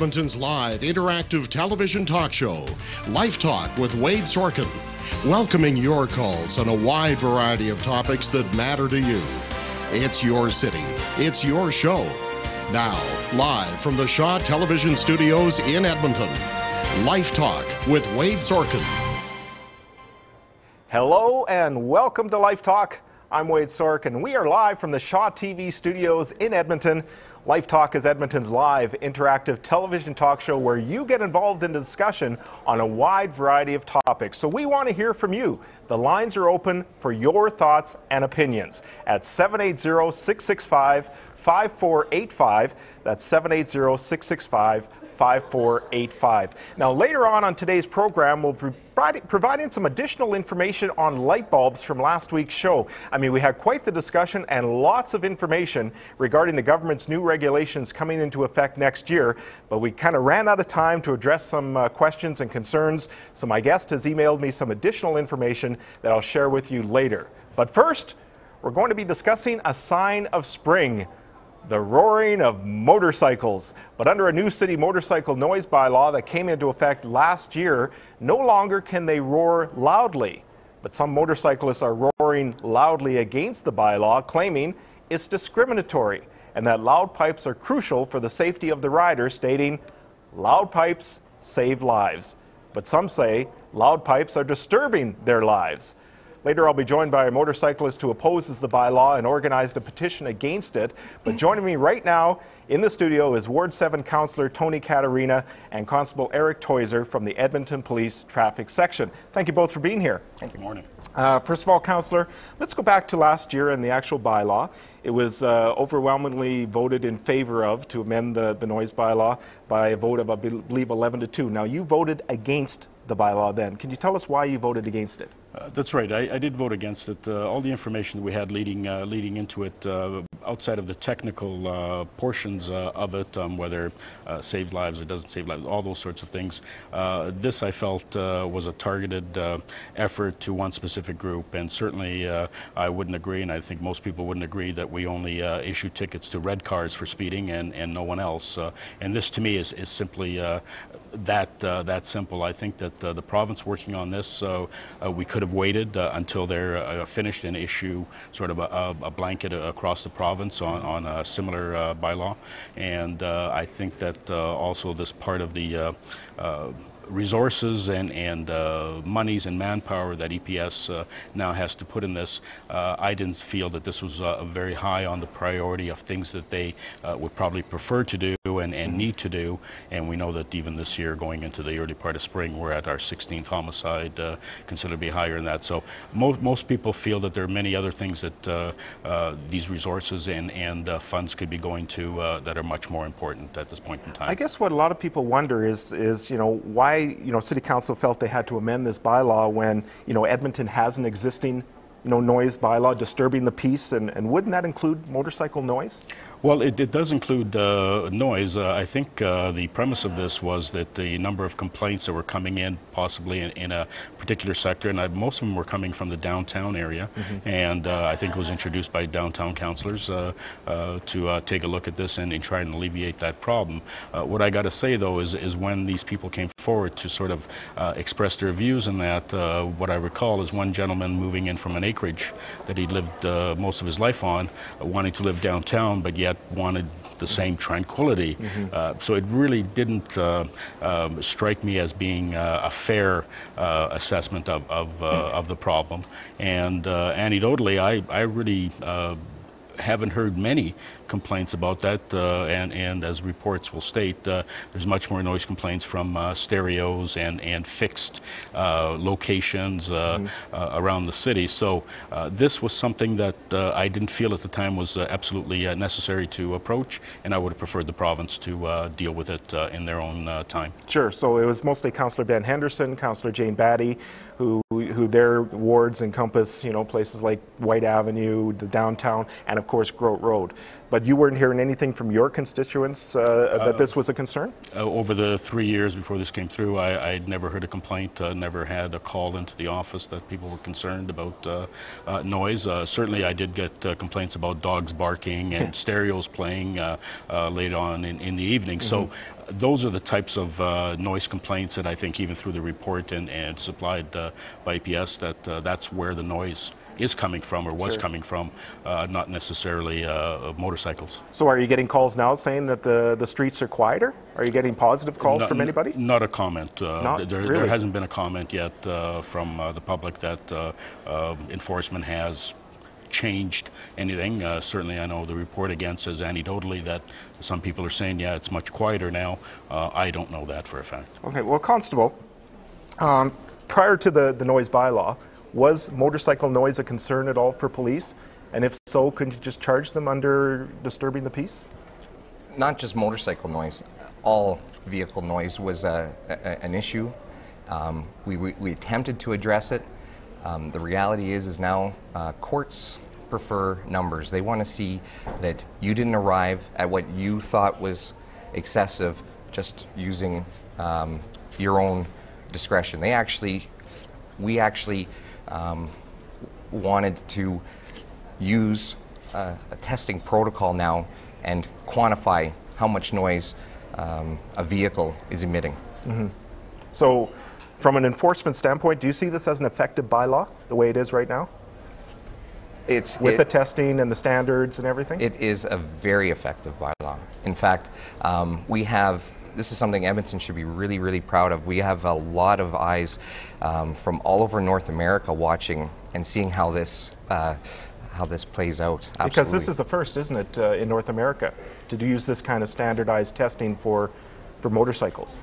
Edmonton's live interactive television talk show, Life Talk with Wade Sorkin, welcoming your calls on a wide variety of topics that matter to you. It's your city. It's your show. Now, live from the Shaw Television Studios in Edmonton, Life Talk with Wade Sorkin. Hello and welcome to Life Talk. I'm Wade Sorkin. We are live from the Shaw TV studios in Edmonton. Life Talk is Edmonton's live interactive television talk show where you get involved in discussion on a wide variety of topics. So we want to hear from you. The lines are open for your thoughts and opinions at 780-665-5485. That's 780-665-5485. Now, later on today's program, we'll be providing some additional information on light bulbs from last week's show. I mean, we had quite the discussion and lots of information regarding the government's new regulations coming into effect next year, but we kind of ran out of time to address some questions and concerns, so my guest has emailed me some additional information that I'll share with you later. But first, we're going to be discussing a sign of spring. The roaring of motorcycles. But under a new city motorcycle noise bylaw that came into effect last year, no longer can they roar loudly. But some motorcyclists are roaring loudly against the bylaw, claiming it's discriminatory and that loud pipes are crucial for the safety of the rider, stating, "Loud pipes save lives." But some say loud pipes are disturbing their lives. Later, I'll be joined by a motorcyclist who opposes the bylaw and organized a petition against it. But joining me right now in the studio is Ward 7 Councillor Tony Caterina and Constable Eric Theuser from the Edmonton Police Traffic Section. Thank you both for being here. Thank you. Good morning. First of all, Councillor, let's go back to last year and the actual bylaw. It was overwhelmingly voted in favor of to amend the noise bylaw by a vote of, I believe, 11-2. Now, you voted against the bylaw then. Can you tell us why you voted against it? That's right. I did vote against it. All the information that we had leading into it, outside of the technical portions of it, whether saves lives or doesn't save lives, all those sorts of things, this I felt was a targeted effort to one specific group. And certainly I wouldn't agree, and I think most people wouldn't agree, that we only issue tickets to red cars for speeding and no one else. And this to me is simply that simple. I think that the province working on this, we could have waited until they're finished and issue sort of a blanket across the province on a similar bylaw. And I think that also this part of the resources and monies and manpower that EPS now has to put in this, I didn't feel that this was very high on the priority of things that they would probably prefer to do and need to do. And we know that even this year, going into the early part of spring, we're at our 16th homicide, considerably higher than that. So most people feel that there are many other things that these resources and funds could be going to that are much more important at this point in time. I guess what a lot of people wonder is why City Council felt they had to amend this bylaw when Edmonton has an existing noise bylaw disturbing the peace, and wouldn't that include motorcycle noise? Well, it does include noise. I think the premise of this was that the number of complaints that were coming in, possibly in a particular sector, and most of them were coming from the downtown area, and I think it was introduced by downtown councillors to take a look at this and try and alleviate that problem. What I got to say, though, is when these people came forward to sort of express their views in that, what I recall is one gentleman moving in from an acreage that he'd lived most of his life on, wanting to live downtown, but yet wanted the same tranquility. So it really didn't strike me as being a fair assessment of the problem. And anecdotally, I really haven't heard many complaints about that, and as reports will state, there's much more noise complaints from stereos and fixed locations around the city. So this was something that I didn't feel at the time was absolutely necessary to approach, and I would have preferred the province to deal with it in their own time. Sure. So it was mostly Councillor Ben Henderson, Councillor Jane Batty, who their wards encompass, places like White Avenue, the downtown, and of course Grote Road. But you weren't hearing anything from your constituents that this was a concern? Over the 3 years before this came through, I'd never heard a complaint, never had a call into the office that people were concerned about noise. Certainly I did get complaints about dogs barking and stereos playing late on in the evening. So those are the types of noise complaints that I think even through the report and supplied by EPS that's where the noise is coming from or was coming from, not necessarily motorcycles. So are you getting calls now saying that the streets are quieter? Are you getting positive calls from anybody? Not a comment. There hasn't been a comment yet from the public that enforcement has changed anything. Certainly I know the report again says anecdotally that some people are saying, yeah, it's much quieter now. I don't know that for a fact. Okay, well, Constable, prior to the noise bylaw, was motorcycle noise a concern at all for police? And if so, could you just charge them under disturbing the peace? Not just motorcycle noise. All vehicle noise was an issue. We attempted to address it. The reality is now courts prefer numbers. They want to see that you didn't arrive at what you thought was excessive just using your own discretion. We actually wanted to use a testing protocol now and quantify how much noise a vehicle is emitting. Mm-hmm. So, from an enforcement standpoint, do you see this as an effective bylaw, the way it is right now? With the testing and the standards and everything? It is a very effective bylaw. In fact, this is something Edmonton should be really, really proud of. We have a lot of eyes from all over North America watching and seeing how this plays out. Absolutely. Because this is the first, isn't it, in North America, to use this kind of standardized testing for motorcycles?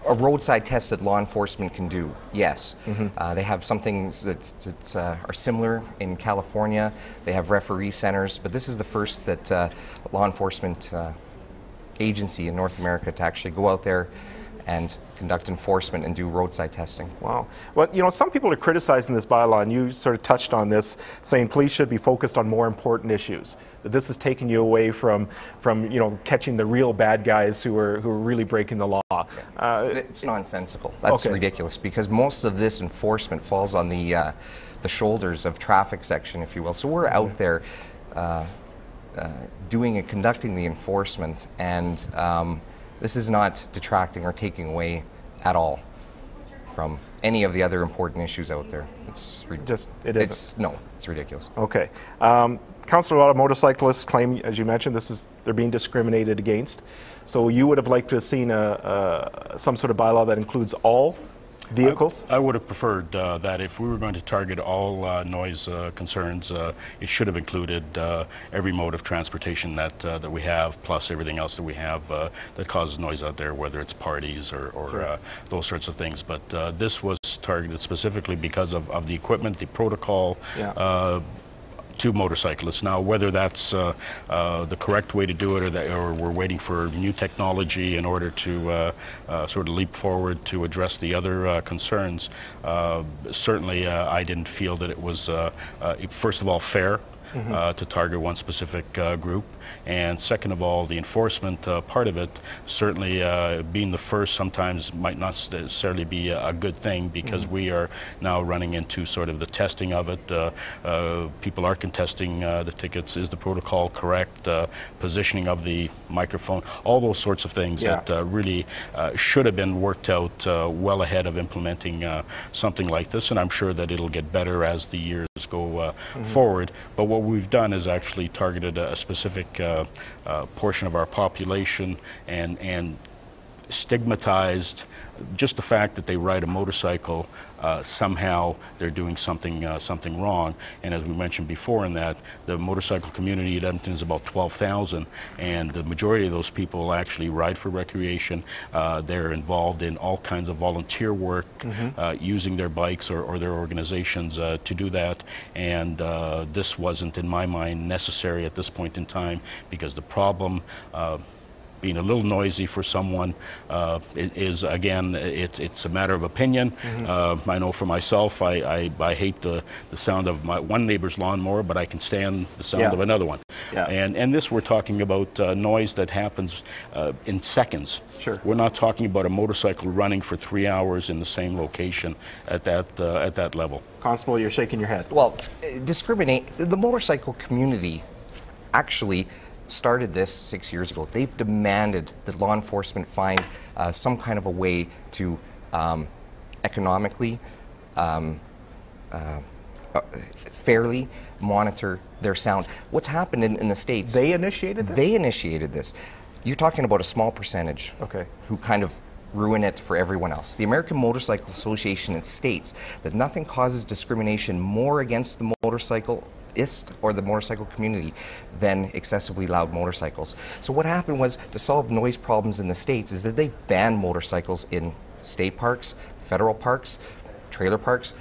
A roadside test that law enforcement can do, yes. Mm-hmm. They have some things that are similar in California. They have referee centers, but this is the first that law enforcement agency in North America to actually go out there and conduct enforcement and do roadside testing. Wow. Well, you know, some people are criticizing this bylaw, and you sort of touched on this, saying police should be focused on more important issues. That this is taking you away from you know, catching the real bad guys who are really breaking the law. It's nonsensical. That's ridiculous, because most of this enforcement falls on the shoulders of traffic section, if you will. So we're out there doing and conducting the enforcement, and this is not detracting or taking away at all from any of the other important issues out there. It's ridiculous. Okay. Councillor, a lot of motorcyclists claim, as you mentioned, they're being discriminated against. So you would have liked to have seen some sort of bylaw that includes all vehicles? I would have preferred that if we were going to target all noise concerns, it should have included every mode of transportation that we have, plus everything else that we have that causes noise out there, whether it's parties or those sorts of things. But this was targeted specifically because of the equipment, the protocol, to motorcyclists. Now, whether that's the correct way to do it, or we're waiting for new technology in order to sort of leap forward to address the other concerns, certainly I didn't feel that it was, first of all, fair. To target one specific group, and second of all, the enforcement part of it, certainly being the first sometimes might not necessarily be a good thing, because we are now running into sort of the testing of it. People are contesting the tickets. Is the protocol correct? Positioning of the microphone, all those sorts of things that really should have been worked out well ahead of implementing something like this, and I'm sure that it'll get better as the years go forward. But what we've done is actually targeted a specific portion of our population and stigmatized just the fact that they ride a motorcycle, somehow they're doing something wrong. And as we mentioned before, in that the motorcycle community at Edmonton is about 12,000, and the majority of those people actually ride for recreation. They're involved in all kinds of volunteer work, using their bikes or their organizations to do that. And this wasn't, in my mind, necessary at this point in time, because the problem being a little noisy for someone is, again, it's a matter of opinion. I know for myself, I hate the sound of my one neighbor's lawnmower, but I can stand the sound of another one. And this, we're talking about noise that happens in seconds. We're not talking about a motorcycle running for 3 hours in the same location at that level. Constable, you're shaking your head. Well, the motorcycle community actually started this 6 years ago. They've demanded that law enforcement find some kind of a way to economically, fairly monitor their sound. What's happened in the States? They initiated this? They initiated this. You're talking about a small percentage who kind of ruin it for everyone else. The American Motorcycle Association states that nothing causes discrimination more against the motorcyclist or the motorcycle community than excessively loud motorcycles. So what happened was, to solve noise problems in the States, is that they banned motorcycles in state parks, federal parks, trailer parks,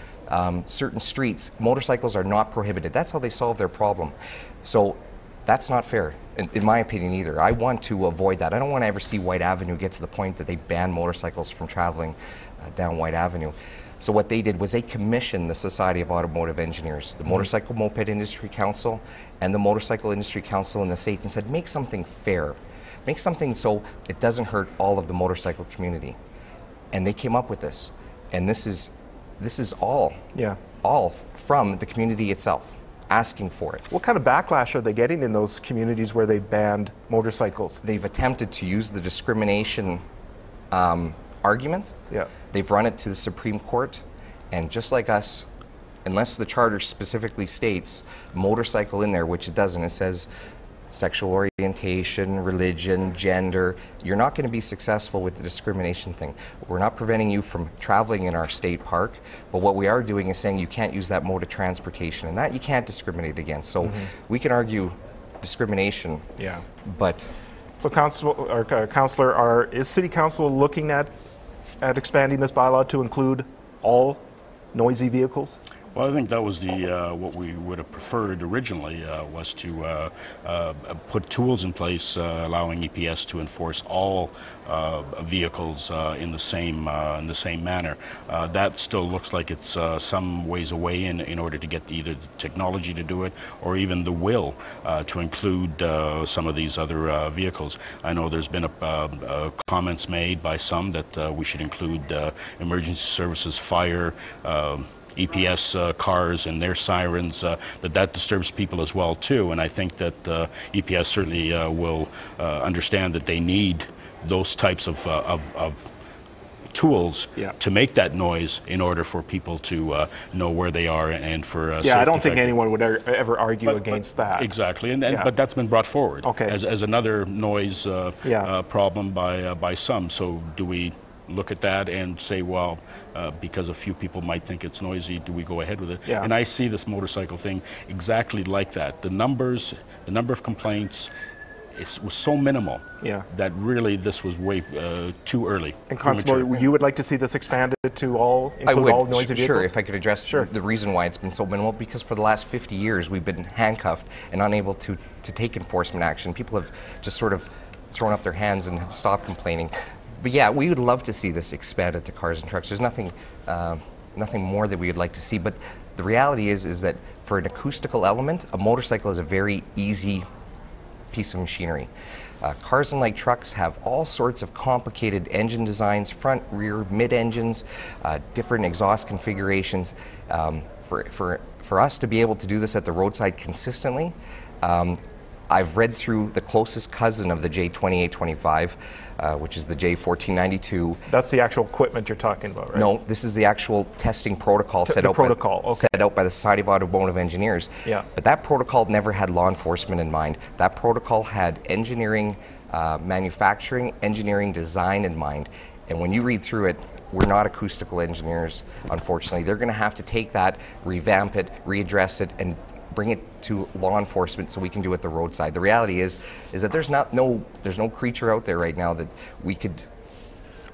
certain streets. Motorcycles are not prohibited. That's how they solve their problem. So that's not fair, in my opinion, either. I want to avoid that. I don't want to ever see White Avenue get to the point that they ban motorcycles from traveling down White Avenue. So what they did was they commissioned the Society of Automotive Engineers, the Motorcycle Moped Industry Council, and the Motorcycle Industry Council in the States, and said, make something fair. Make something so it doesn't hurt all of the motorcycle community. And they came up with this. And this is all from the community itself, asking for it. What kind of backlash are they getting in those communities where they banned motorcycles? They've attempted to use the discrimination argument. Yeah. They've run it to the Supreme Court, and just like us, unless the charter specifically states motorcycle in there, which it doesn't, it says sexual orientation, religion, gender, you're not going to be successful with the discrimination thing. We're not preventing you from traveling in our state park, but what we are doing is saying you can't use that mode of transportation, and that you can't discriminate against. So we can argue discrimination, but... So Councillor, is City Council looking at expanding this bylaw to include all noisy vehicles? Well, I think that was what we would have preferred originally, was to put tools in place allowing EPS to enforce all vehicles in the same manner. That still looks like it's some ways away in order to get either the technology to do it or even the will to include some of these other vehicles. I know there's been comments made by some that we should include emergency services, fire, EPS cars and their sirens, that disturbs people as well too, and I think that EPS certainly will understand that they need those types of tools to make that noise in order for people to know where they are and for I don't think anyone would ever argue against that. Exactly, but that's been brought forward as another noise problem by some. So do we look at that and say, well, because a few people might think it's noisy, do we go ahead with it? And I see this motorcycle thing exactly like that. The number of complaints was so minimal that really this was way too early. And Councillor, you would like to see this expanded to include all noisy vehicles? Sure, if I could address the reason why it's been so minimal, because for the last 50 years we've been handcuffed and unable to take enforcement action. People have just sort of thrown up their hands and have stopped complaining. But yeah, we would love to see this expanded to cars and trucks. There's nothing more that we would like to see. But the reality is that for an acoustical element, a motorcycle is a very easy piece of machinery. Cars and light trucks have all sorts of complicated engine designs, front, rear, mid-engines, different exhaust configurations. For us to be able to do this at the roadside consistently, I've read through the closest cousin of the J2825, which is the J1492. That's the actual equipment you're talking about, right? No, this is the actual testing protocol set out by the Society of Automotive Engineers. But that protocol never had law enforcement in mind. That protocol had engineering, manufacturing, engineering design in mind. And when you read through it, we're not acoustical engineers, unfortunately. They're going to have to take that, revamp it, readdress it, and bring it to law enforcement so we can do it at the roadside. The reality is that there's no creature out there right now that we could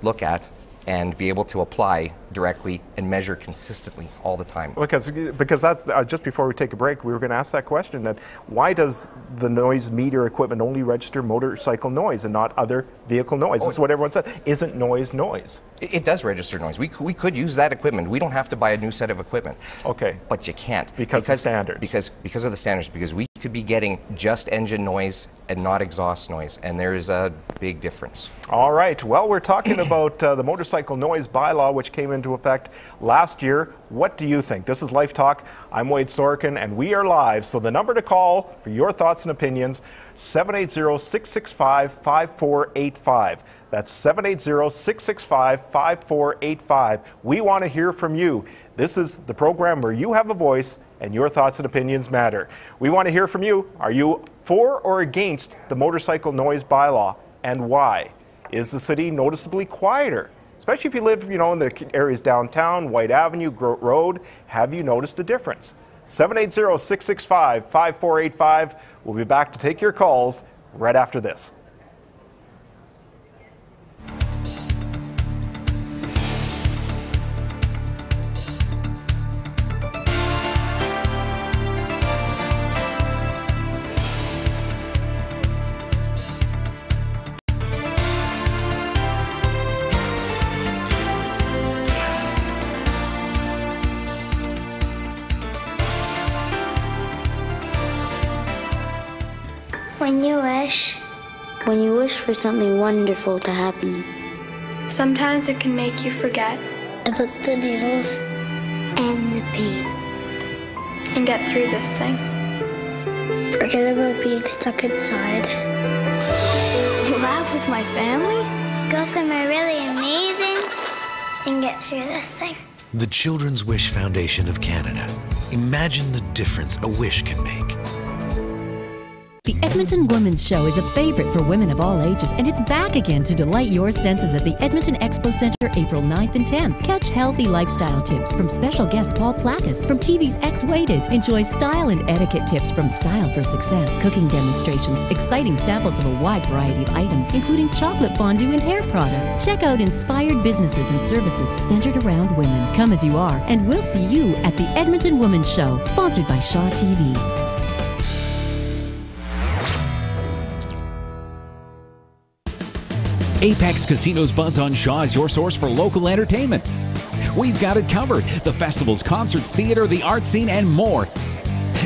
look at and be able to apply directly and measure consistently all the time. Because that's just before we take a break, we were going to ask that question: that why does the noise meter equipment only register motorcycle noise and not other vehicle noise? This is what everyone said. Isn't noise noise? It does register noise. We could use that equipment. We don't have to buy a new set of equipment. Okay. But you can't because of the standards. Because of the standards. Because we could be getting just engine noise and not exhaust noise, and there is a big difference. All right, well, we're talking about the motorcycle noise bylaw, which came into effect last year. What do you think? This is Life Talk. I'm Wade Sorochan, and we are live. So the number to call for your thoughts and opinions, 780-665-5485. That's 780-665-5485. We want to hear from you. This is the program where you have a voice and your thoughts and opinions matter. We want to hear from you. Are you for or against the motorcycle noise bylaw, and why? Is the city noticeably quieter? Especially if you live, in the areas downtown, White Avenue, Grote Road. Have you noticed a difference? 780-665-5485. We'll be back to take your calls right after this. When you wish for something wonderful to happen. Sometimes it can make you forget about the needles and the pain. And get through this thing. Forget about being stuck inside. Laugh with my family. Go somewhere really amazing and get through this thing. The Children's Wish Foundation of Canada. Imagine the difference a wish can make. The Edmonton Women's Show is a favorite for women of all ages, and it's back again to delight your senses at the Edmonton Expo Centre April 9th and 10th. Catch healthy lifestyle tips from special guest Paul Placas from TV's X-Weighted. Enjoy style and etiquette tips from Style for Success, cooking demonstrations, exciting samples of a wide variety of items, including chocolate fondue and hair products. Check out inspired businesses and services centered around women. Come as you are, and we'll see you at the Edmonton Women's Show, sponsored by Shaw TV. Apex Casino's Buzz on Shaw is your source for local entertainment. We've got it covered. The festivals, concerts, theater, the art scene, and more.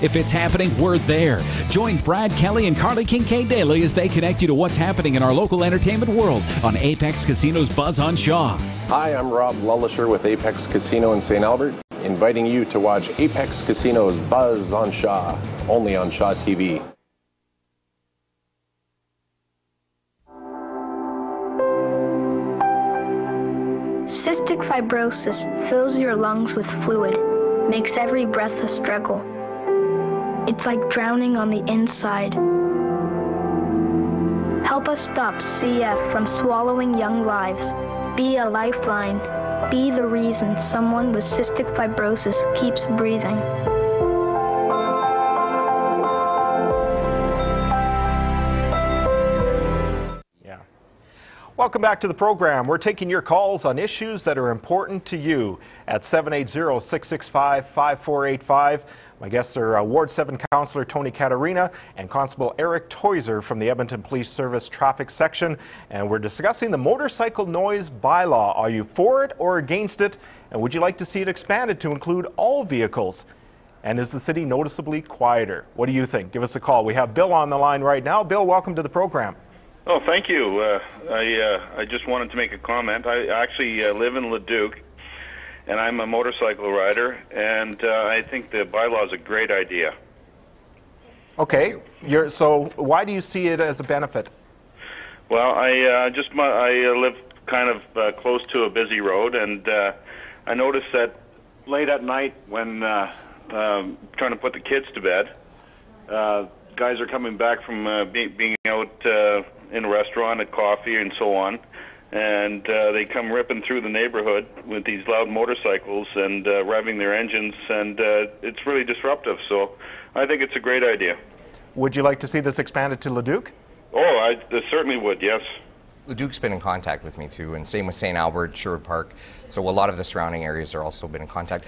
If it's happening, we're there. Join Brad Kelly and Carly Kincaid daily as they connect you to what's happening in our local entertainment world on Apex Casino's Buzz on Shaw. Hi, I'm Rob Lullisher with Apex Casino in St. Albert, inviting you to watch Apex Casino's Buzz on Shaw, only on Shaw TV. Cystic fibrosis fills your lungs with fluid, makes every breath a struggle. It's like drowning on the inside. Help us stop CF from swallowing young lives. Be a lifeline. Be the reason someone with cystic fibrosis keeps breathing. Welcome back to the program. We're taking your calls on issues that are important to you at 780-665-5485. My guests are Ward 7 Councillor Tony Caterina and Constable Eric Theuser from the Edmonton Police Service Traffic Section. And we're discussing the motorcycle noise bylaw. Are you for it or against it? And would you like to see it expanded to include all vehicles? And is the city noticeably quieter? What do you think? Give us a call. We have Bill on the line right now. Bill, welcome to the program. Oh, thank you. I just wanted to make a comment. I actually live in Leduc, and I'm a motorcycle rider, and I think the bylaw is a great idea. Okay. So why do you see it as a benefit? Well, I live kind of close to a busy road, and I noticed that late at night when trying to put the kids to bed, guys are coming back from being out in a restaurant at coffee and so on, and they come ripping through the neighborhood with these loud motorcycles and revving their engines, and it's really disruptive. So I think it's a great idea. Would you like to see this expanded to Leduc? Oh, I certainly would, yes. Leduc's been in contact with me too, and same with St. Albert, Sherwood Park. So a lot of the surrounding areas are also been in contact.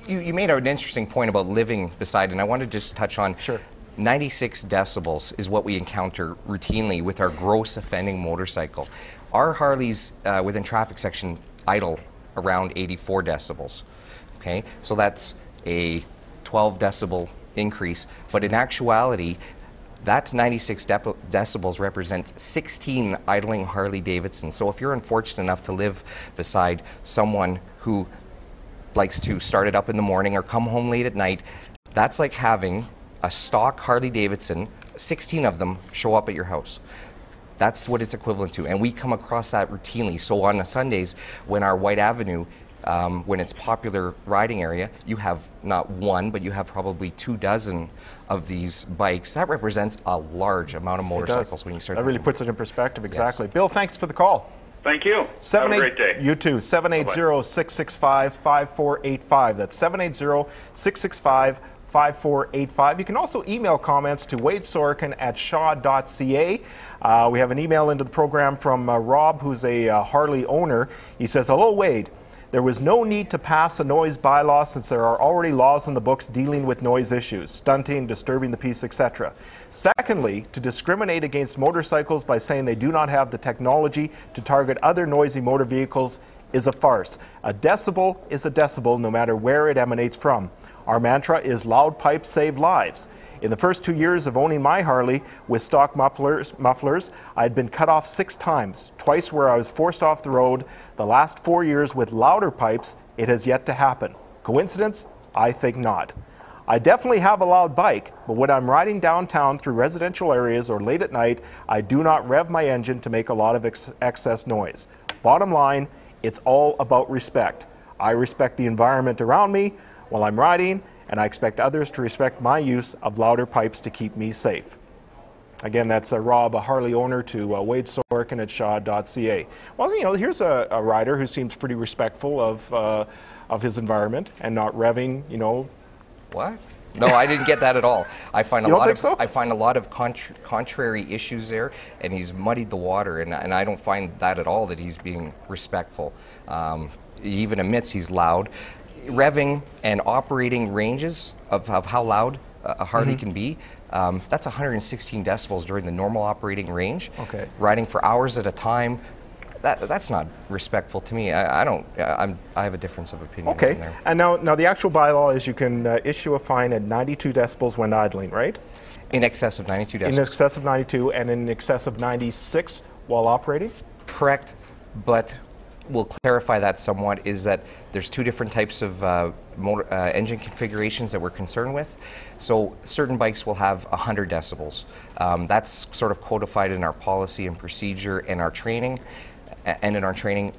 You made an interesting point about living beside, and I wanted to just touch on. Sure. 96 decibels is what we encounter routinely with our gross offending motorcycle. Our Harleys within traffic section idle around 84 decibels. Okay, so that's a 12 decibel increase, but in actuality, that 96 decibels represents 16 idling Harley Davidsons. So if you're unfortunate enough to live beside someone who likes to start it up in the morning or come home late at night, that's like having a stock Harley Davidson, 16 of them show up at your house. That's what it's equivalent to, and we come across that routinely. So on Sundays, when our White Avenue, when it's popular riding area, you have not one, but you have probably 24 of these bikes. That represents a large amount of motorcycles when you start. That really puts it in perspective, exactly. Yes. Bill, thanks for the call. Thank you. Have a great day. You too. 780-665-5485. That's 780-665-5485. You can also email comments to wadesorkin@shaw.ca. We have an email into the program from Rob, who's a Harley owner. He says, "Hello, Wade. There was no need to pass a noise bylaw since there are already laws in the books dealing with noise issues, stunting, disturbing the peace, etc. Secondly, to discriminate against motorcycles by saying they do not have the technology to target other noisy motor vehicles is a farce. A decibel is a decibel no matter where it emanates from. Our mantra is loud pipes save lives. In the first 2 years of owning my Harley with stock mufflers, I had been cut off 6 times, twice where I was forced off the road. The last 4 years with louder pipes, it has yet to happen. Coincidence? I think not. I definitely have a loud bike, but when I'm riding downtown through residential areas or late at night, I do not rev my engine to make a lot of excess noise. Bottom line, it's all about respect. I respect the environment around me while I'm riding, and I expect others to respect my use of louder pipes to keep me safe." Again, that's Rob, a Harley owner, to Wade Sorkin at shaw.ca. Well, you know, here's a rider who seems pretty respectful of his environment and not revving, you know. What? No, I didn't get that at all. I find a You don't lot think of so? I find a lot of contrary issues there, and he's muddied the water, and I don't find that at all, that he's being respectful. He even admits he's loud. Revving and operating ranges of how loud a Harley can be, that's 116 decibels during the normal operating range. Okay. Riding for hours at a time, that's not respectful to me. I have a difference of opinion. Okay, there. and now the actual bylaw is you can issue a fine at 92 decibels when idling, right? In excess of 92 decibels. In excess of 92 and in excess of 96 while operating? Correct, but we'll clarify that somewhat, is that there's 2 different types of engine configurations that we're concerned with. So certain bikes will have 100 decibels. That's sort of codified in our policy and procedure and our training,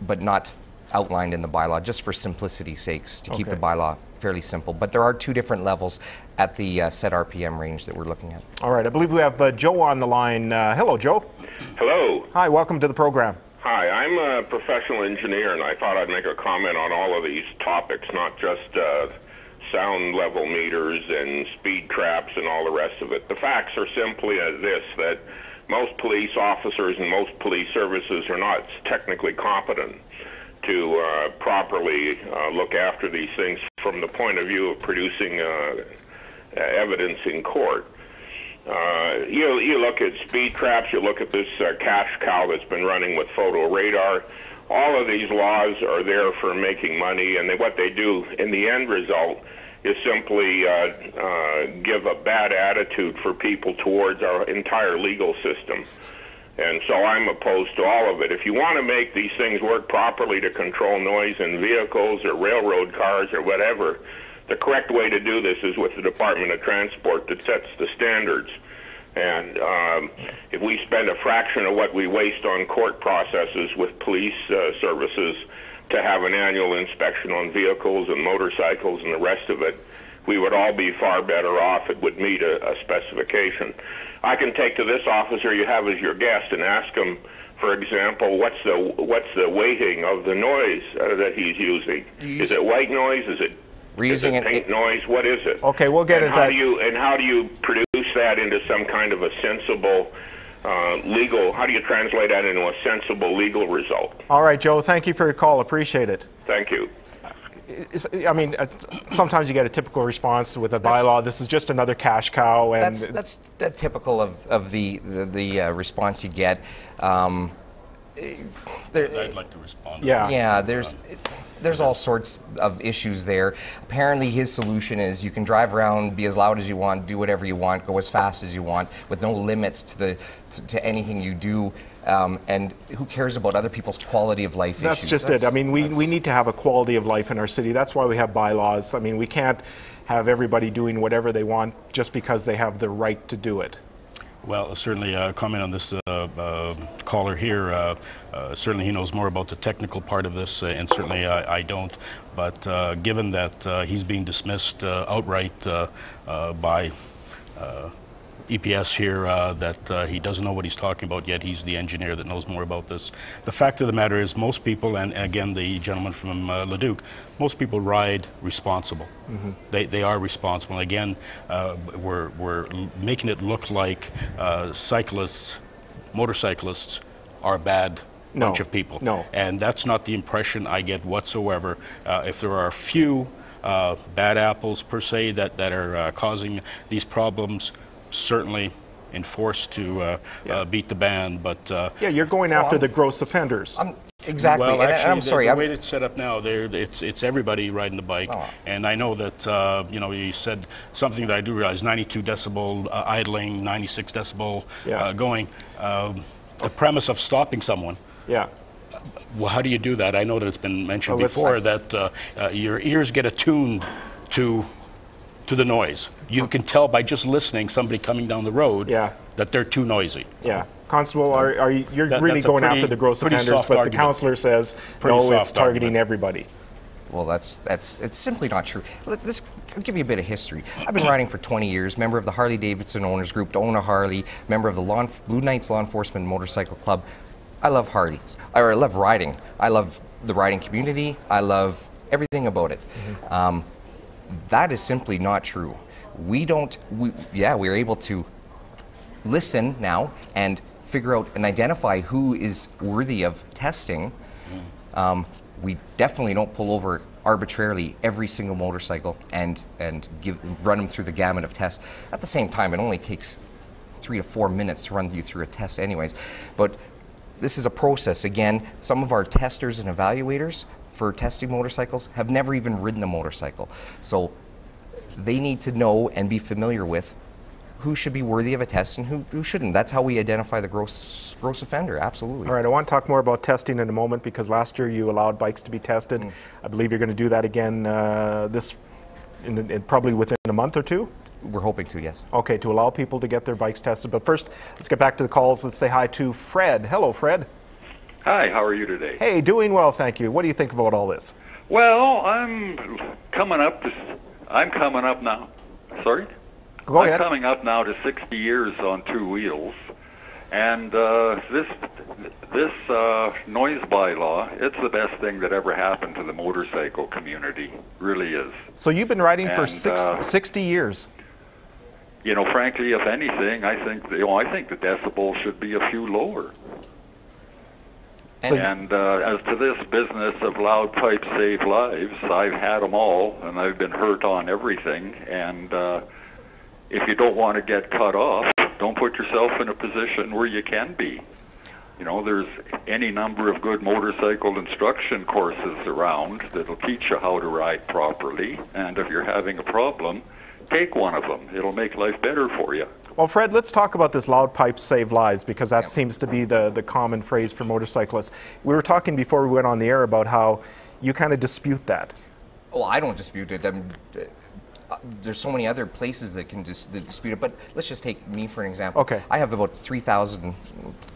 but not outlined in the bylaw, just for simplicity's sakes, to keep the bylaw fairly simple. But there are 2 different levels at the set RPM range that we're looking at. All right, I believe we have Joe on the line. Hello, Joe. Hello. Hi, welcome to the program. Hi, I'm a professional engineer, and I thought I'd make a comment on all of these topics, not just sound level meters and speed traps and all the rest of it. The facts are simply this, that most police officers and most police services are not technically competent to properly look after these things from the point of view of producing evidence in court. You look at speed traps, you look at this cash cow that's been running with photo radar. All of these laws are there for making money, and what they do in the end result is simply give a bad attitude for people towards our entire legal system. And so I'm opposed to all of it. If you want to make these things work properly to control noise in vehicles or railroad cars or whatever, the correct way to do this is with the Department of Transport that sets the standards. And if we spend a fraction of what we waste on court processes with police services to have an annual inspection on vehicles and motorcycles and the rest of it, we would all be far better off. It would meet a specification. I can take to this officer you have as your guest and ask him, for example, what's the weighting of the noise that he's using? Is it white noise? Is it pink noise? What is it? Okay, we'll get it. How do you produce that into some kind of a sensible legal? How do you translate that into a sensible legal result? All right, Joe. Thank you for your call. Appreciate it. Thank you. I mean, sometimes you get a typical response with a bylaw. This is just another cash cow, and that's typical of the response you get. I'd like to respond. Yeah, there's all sorts of issues there. Apparently his solution is you can drive around, be as loud as you want, do whatever you want, go as fast as you want, with no limits to anything you do. And who cares about other people's quality of life That's issues? Just it. I mean, we need to have a quality of life in our city. That's why we have bylaws. I mean, we can't have everybody doing whatever they want just because they have the right to do it. Well, certainly comment on this caller here. Certainly he knows more about the technical part of this, and certainly I don't. But given that he's being dismissed outright by EPS here, that he doesn't know what he's talking about, yet he's the engineer that knows more about this. The fact of the matter is most people, and again the gentleman from Leduc, most people ride responsible. Mm-hmm. They are responsible. Again, we're making it look like cyclists, motorcyclists are a bad bunch of people. No. And that's not the impression I get whatsoever. If there are a few bad apples per se that are causing these problems, certainly enforced to beat the ban, but yeah, you're going after the gross offenders. Exactly. Well, and actually, I'm sorry. The way it's set up now, it's everybody riding the bike, and I know that you said something that I do realize: 92 decibel idling, 96 decibel going. The premise of stopping someone. Yeah. Well, how do you do that? I know that it's been mentioned before that your ears get attuned to the noise. You can tell by just listening somebody coming down the road that they're too noisy. Yeah. Constable, you're really going after the gross offenders, but the councillor says, no, it's targeting everybody. Well, it's simply not true. I'll give you a bit of history. I've been riding for 20 years, member of the Harley-Davidson Owners Group, to own a Harley, member of the Blue Knights Law Enforcement Motorcycle Club. I love Harleys. I love riding. I love the riding community. I love everything about it. Mm-hmm. That is simply not true. We're able to listen now and figure out and identify who is worthy of testing. We definitely don't pull over arbitrarily every single motorcycle and run them through the gamut of tests. At the same time, it only takes 3 to 4 minutes to run you through a test anyways. But this is a process. Again, some of our testers and evaluators for testing motorcycles have never even ridden a motorcycle. So they need to know and be familiar with who should be worthy of a test and who shouldn't. That's how we identify the gross offender, absolutely. All right, I want to talk more about testing in a moment, because last year you allowed bikes to be tested. I believe you're going to do that again probably within a month or two? We're hoping to, yes. Okay, to allow people to get their bikes tested. But first, let's get back to the calls. Let's say hi to Fred. Hello, Fred. Hi, how are you today? Hey, doing well, thank you. What do you think about all this? Well, I'm coming up now. Sorry? Go ahead. I'm coming up now to 60 years on 2 wheels. And this noise bylaw, it's the best thing that ever happened to the motorcycle community. Really is. So you've been riding for 60 years? You know, frankly, if anything, I think the decibel should be a few lower. And as to this business of loud pipes save lives, I've had them all, and I've been hurt on everything. And if you don't want to get cut off, don't put yourself in a position where you can be. You know, there's any number of good motorcycle instruction courses around that'll teach you how to ride properly. And if you're having a problem, take one of them. It'll make life better for you. Well, Fred, let's talk about this loud pipes save lives, because that seems to be the common phrase for motorcyclists. We were talking before we went on the air about how you kind of dispute that. Well, I don't dispute it. There's so many other places that can dispute it, but let's just take me for an example. Okay. I have about 2,000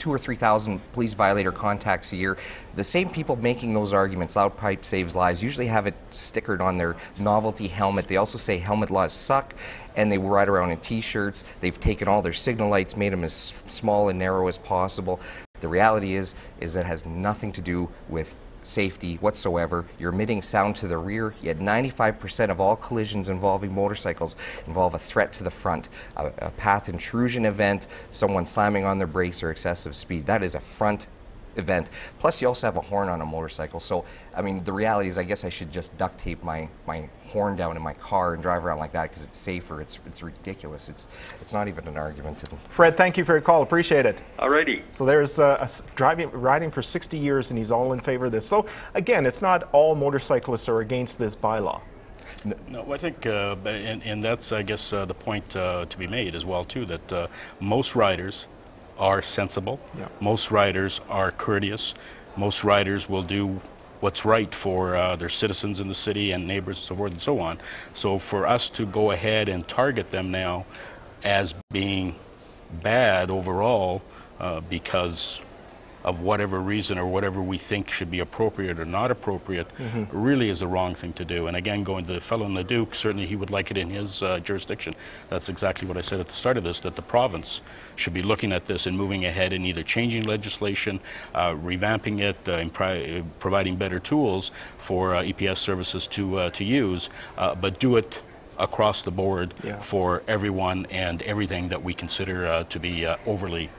or 3,000 police violator contacts a year. The same people making those arguments, loud pipe saves lives, usually have it stickered on their novelty helmet. They also say helmet laws suck, and they ride around in t-shirts. They've taken all their signal lights, made them as small and narrow as possible. The reality is it has nothing to do with safety whatsoever. You're emitting sound to the rear, yet 95% of all collisions involving motorcycles involve a threat to the front, a path intrusion event, someone slamming on their brakes or excessive speed. That is a front event. Plus, you also have a horn on a motorcycle. So, I mean, the reality is, I guess I should just duct tape my horn down in my car and drive around like that because it's safer. It's ridiculous. It's not even an argument. Fred, thank you for your call. Appreciate it. Alrighty. So there's riding for 60 years, and he's all in favor of this. So again, it's not all motorcyclists are against this bylaw. No, I think, and that's, I guess, the point to be made as well, too, that most riders are sensible. Yeah. Most riders are courteous. Most riders will do what's right for their citizens in the city and neighbors and so forth and so on. So for us to go ahead and target them now as being bad overall because of whatever reason or whatever we think should be appropriate or not appropriate really is the wrong thing to do. And again, going to the fellow in the Duke, certainly he would like it in his jurisdiction. That's exactly what I said at the start of this, that the province should be looking at this and moving ahead and either changing legislation, revamping it, and providing better tools for EPS services to use, but do it across the board for everyone and everything that we consider to be overly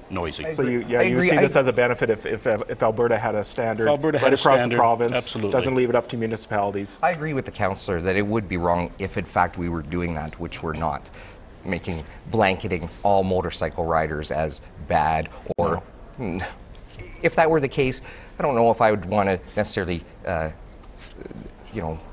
noisy. So you see this as a benefit if Alberta had a standard right across the province, absolutely. Doesn't leave it up to municipalities. I agree with the councillor that it would be wrong if in fact we were doing that, which we're not, blanketing all motorcycle riders as bad or if that were the case, I don't know if I would want to necessarily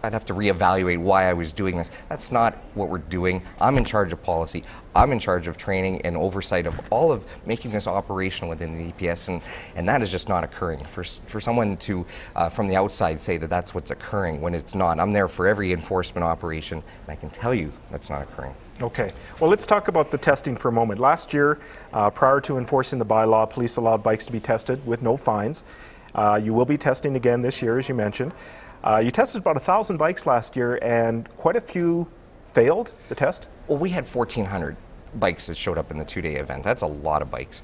I'd have to reevaluate why I was doing this. That's not what we're doing. I'm in charge of policy. I'm in charge of training and oversight of all of making this operational within the EPS, and that is just not occurring. For someone to, from the outside, say that that's what's occurring when it's not. I'm there for every enforcement operation, and I can tell you that's not occurring. Okay. Well, let's talk about the testing for a moment. Last year, prior to enforcing the bylaw, police allowed bikes to be tested with no fines. You will be testing again this year, as you mentioned. You tested about 1,000 bikes last year, and quite a few failed the test? Well, we had 1,400 bikes that showed up in the two-day event. That's a lot of bikes.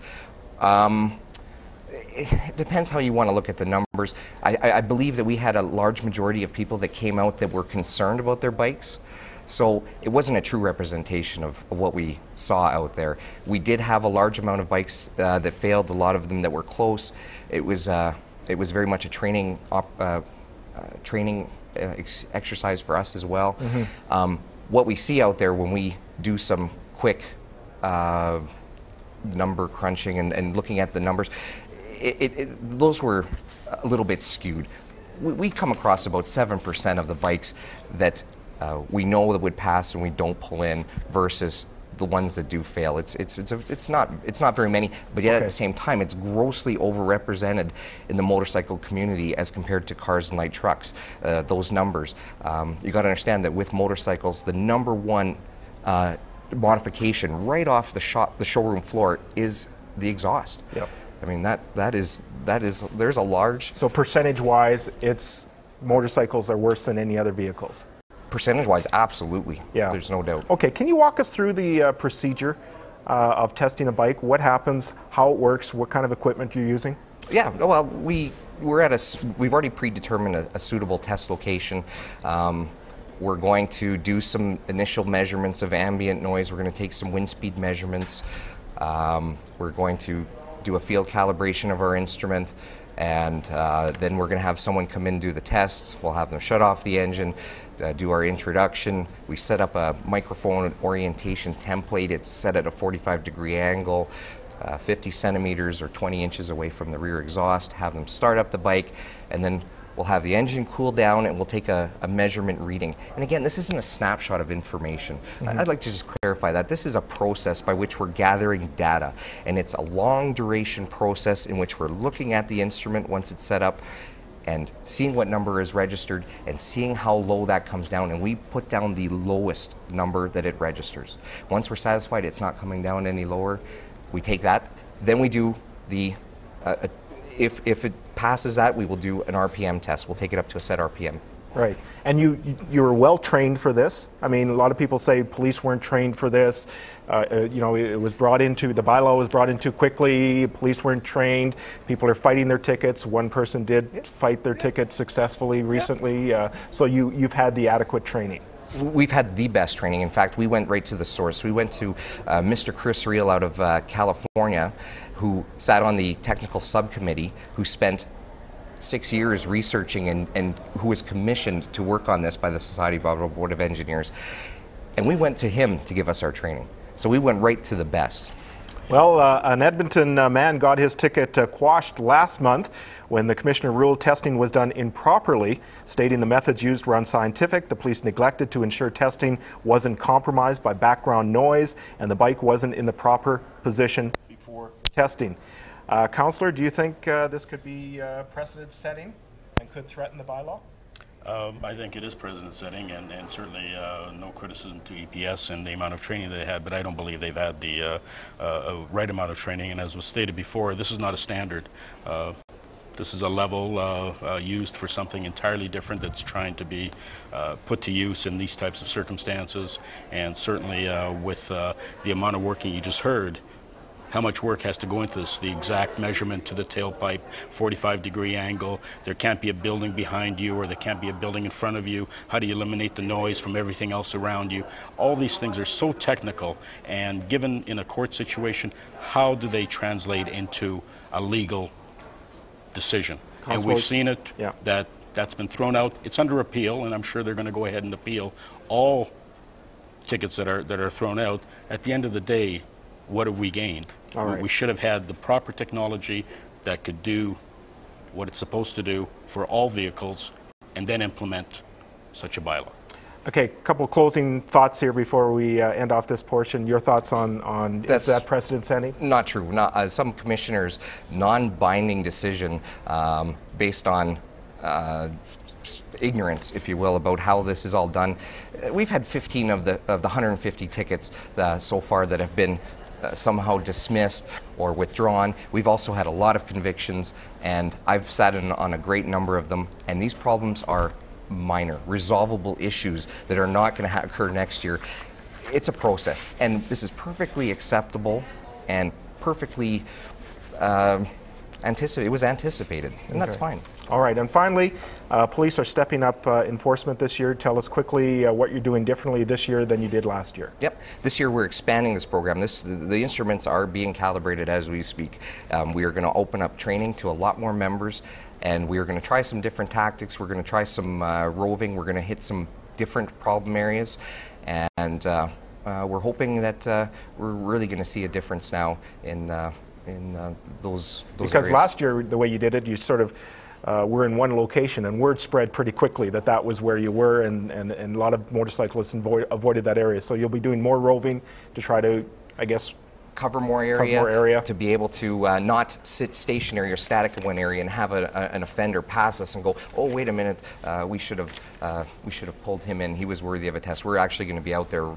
It depends how you want to look at the numbers. I believe that we had a large majority of people that came out that were concerned about their bikes. So it wasn't a true representation of what we saw out there. We did have a large amount of bikes that failed, a lot of them that were close. It was very much a training exercise for us as well. What we see out there when we do some quick number crunching and looking at the numbers, those were a little bit skewed. We come across about 7% of the bikes that we know that would pass and we don't pull in versus the ones that do fail. It's not very many, but yet at the same time, it's grossly overrepresented in the motorcycle community as compared to cars and light trucks. Those numbers, you got to understand that with motorcycles, the number one modification right off the showroom floor is the exhaust. Yep. I mean there's a large. So percentage-wise, motorcycles are worse than any other vehicles. Percentage-wise, absolutely. Yeah. There's no doubt. Okay, can you walk us through the procedure of testing a bike? What happens, how it works, what kind of equipment you're using? Yeah, well, we've already predetermined a suitable test location. We're going to do some initial measurements of ambient noise. We're going to take some wind speed measurements. We're going to do a field calibration of our instrument. And then we're going to have someone come in and do the tests. We'll have them shut off the engine, do our introduction. We set up a microphone orientation template. It's set at a 45-degree angle, 50 centimeters or 20 inches away from the rear exhaust. Have them start up the bike, and then we'll have the engine cool down and we'll take a measurement reading. And again, this isn't a snapshot of information. I'd like to just clarify that. This is a process by which we're gathering data, and it's a long duration process in which we're looking at the instrument once it's set up and seeing what number is registered and seeing how low that comes down, and we put down the lowest number that it registers. Once we're satisfied it's not coming down any lower, we take that, then we do the if it passes that, we will do an RPM test. We'll take it up to a set RPM. Right. And you were well trained for this. I mean, a lot of people say police weren't trained for this. It was brought into, the bylaw was brought in too quickly. Police weren't trained. People are fighting their tickets. One person did fight their ticket successfully recently. So you've had the adequate training. We've had the best training. In fact, we went right to the source. We went to Mr. Chris Reel out of California, who sat on the technical subcommittee, who spent 6 years researching and who was commissioned to work on this by the Society of Automotive Board of Engineers. And we went to him to give us our training. So we went right to the best. Well, an Edmonton man got his ticket quashed last month when the commissioner ruled testing was done improperly, stating the methods used were unscientific. The police neglected to ensure testing wasn't compromised by background noise, and the bike wasn't in the proper position before testing. Councillor, do you think this could be precedent-setting and could threaten the bylaw? I think it is precedent-setting, and certainly no criticism to EPS and the amount of training they had, but I don't believe they've had the right amount of training. And as was stated before, this is not a standard. This is a level used for something entirely different that's trying to be put to use in these types of circumstances. And certainly with the amount of working you just heard, how much work has to go into this, the exact measurement to the tailpipe, 45-degree angle, there can't be a building behind you or there can't be a building in front of you, how do you eliminate the noise from everything else around you? All these things are so technical, and given in a court situation, how do they translate into a legal decision? And we've seen it, that's been thrown out. It's under appeal, and I'm sure they're going to go ahead and appeal all tickets that are thrown out. At the end of the day, what have we gained? All right. We should have had the proper technology that could do what it's supposed to do for all vehicles and then implement such a bylaw. Okay, a couple of closing thoughts here before we end off this portion. Your thoughts on is that precedent-setting? Not true. Some commissioners' non-binding decision based on ignorance, if you will, about how this is all done. We've had 15 of the 150 tickets so far that have been somehow dismissed or withdrawn. We've also had a lot of convictions, and I've sat in on a great number of them, and these problems are minor, resolvable issues that are not going to occur next year. It's a process, and this is perfectly acceptable and perfectly anticipated. It was anticipated, and that's fine. All right, and finally, police are stepping up enforcement this year. Tell us quickly what you're doing differently this year than you did last year. Yep, this year we're expanding this program. The instruments are being calibrated as we speak. We are going to open up training to a lot more members, and we are going to try some different tactics. We're going to try some roving. We're going to hit some different problem areas, and we're hoping that we're really going to see a difference now in those because areas. Last year, the way you did it, you sort of were in one location, and word spread pretty quickly that was where you were, and a lot of motorcyclists avoided that area. So you'll be doing more roving to try to, I guess, cover more area, to be able to not sit stationary or static in one area and have an offender pass us and go, oh, wait a minute, we should have pulled him in. He was worthy of a test. We're actually going to be out there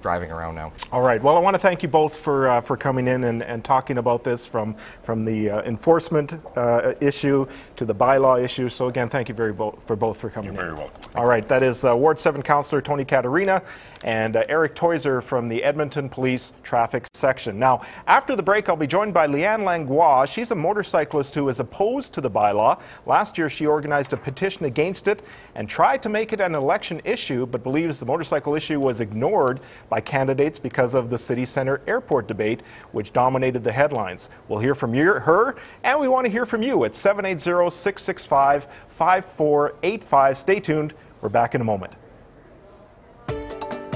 driving around now. All right. Well, I want to thank you both for coming in and talking about this from the enforcement issue to the bylaw issue. So again, thank you for both for coming in. You're very welcome. All right. That is Ward 7 Councillor Tony Caterina and Eric Theuser from the Edmonton Police Traffic Section. Now, after the break, I'll be joined by Liane Langlois. She's a motorcyclist who is opposed to the bylaw. Last year, she organized a petition against it and tried to make it an election issue, but believes the motorcycle issue was ignored by candidates because of the city centre airport debate, which dominated the headlines. We'll hear from her, and we want to hear from you at 780-665-5485. Stay tuned. We're back in a moment.